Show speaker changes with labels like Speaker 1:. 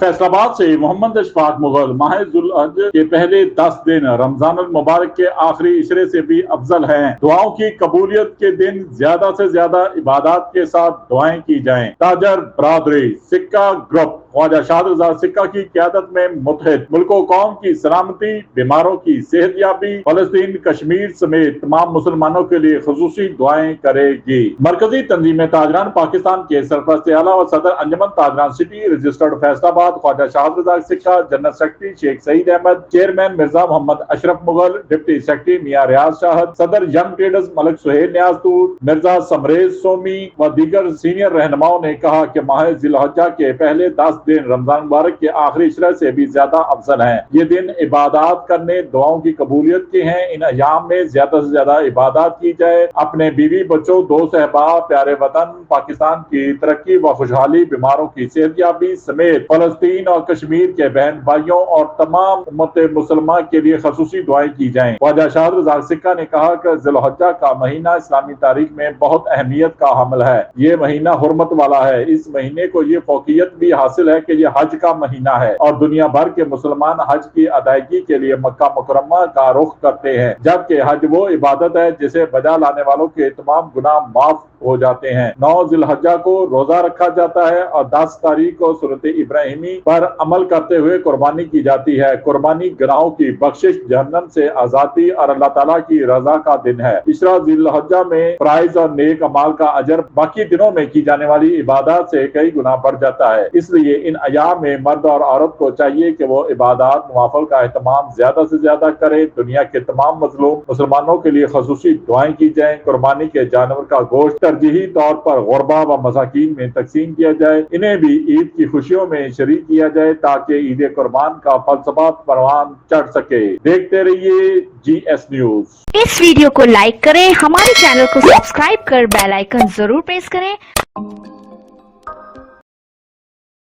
Speaker 1: फैसल आबाद से मोहम्मद अशफाक मुगल माह जुल्हज के पहले 10 दिन रमजान मुबारक के आखिरी इशरे से भी अफजल हैं। दुआओं की कबूलियत के दिन ज्यादा से ज्यादा इबादत के साथ दुआएं की जाएं। ताजर बरादरी सिक्का ग्रुप ख्वाजा शाद रजा सिक्का की क़यादत में मुत्तहिद मुल्क व कौम की सलामती, बीमारों की सेहतयाबी, फलस्तीन कश्मीर समेत तमाम मुसलमानों के लिए खुसूसी दुआएं करेगी। मरकजी तंजीम ताजरान पाकिस्तान के सरपरस्त आला व सदर अंजमन ताजरान city registered Faisalabad Khwaja Shad Raza Sikka, general secretary Sheikh Saeed Ahmad, chairman Mirza Mohammad Ashraf Mughal, deputy secretary Mian Riaz Shahid, सदर यंग ट्रेडर्स मलिक सुहेल न्याजतूर, मिर्जा समरेज सोमी व दीगर सीनियर रहनुमाओं ने कहा कि माह जिलहज्जा के पहले 10 दिन रमजान मुबारक के आखिरी इशरे से भी ज्यादा अफजल हैं। ये दिन इबादत करने, दुआओं की कबूलियत के हैं। इन अयाम में ज्यादा से ज्यादा इबादत की जाए। अपने बीवी बच्चों, दोस्त अहबाब, प्यारे वतन पाकिस्तान की तरक्की व खुशहाली, बीमारों की सेहतयाबी समेत फलस्तीन और कश्मीर के बहन भाइयों और तमाम उम्मत मुसलमान के लिए खसूसी दुआएं की जाएं। ख्वाजा शाद रजा सिक्का ने कहा कि जिलहज्जा का महीना इस्लामी तारीख में बहुत अहमियत का हामिल है। ये महीना हुर्मत वाला है। इस महीने को ये फौकियत भी हासिल है कि ये हज का महीना है और दुनिया भर के मुसलमान हज की अदायगी के लिए मक्का मुकर्रमा का रुख करते हैं, जबकि हज वो इबादत है जिसे बजा लाने वालों के तमाम गुनाह माफ हो जाते हैं। 9 जिलहज्जा को रोजा रखा जाता है और 10 तारीख को सूरत इब्राहिमी पर अमल करते हुए कुर्बानी की जाती है। कुर्बानी गुनाहों की बख्शिश, जहन्नम से आजादी और अल्लाह ताला की रजा का दिन है। इशरा जिलहज्जा में प्राइज और नेक अमाल का अजर बाकी दिनों में की जाने वाली इबादत से कई गुना बढ़ जाता है। इसलिए इन अयाम में मर्द और औरत को चाहिए कि वो इबादत नवाफिल का एहतमाम ज्यादा से ज्यादा करे। दुनिया के तमाम मजलूम मुसलमानों के लिए खसूसी दुआएं की जाए। कुर्बानी के जानवर का गोश्त तरजीही तौर पर गुरबा व मसाकीन में तकसीम किया जाए। इन्हें भी ईद की खुशियों में शरीक किया जाए ताकि ईद कुर्बान का फलसफा परवान चढ़ सके। देखते रहिए GS न्यूज।
Speaker 2: इस वीडियो को लाइक करें, हमारे चैनल को सब्सक्राइब कर बेल आइकन जरूर प्रेस करें।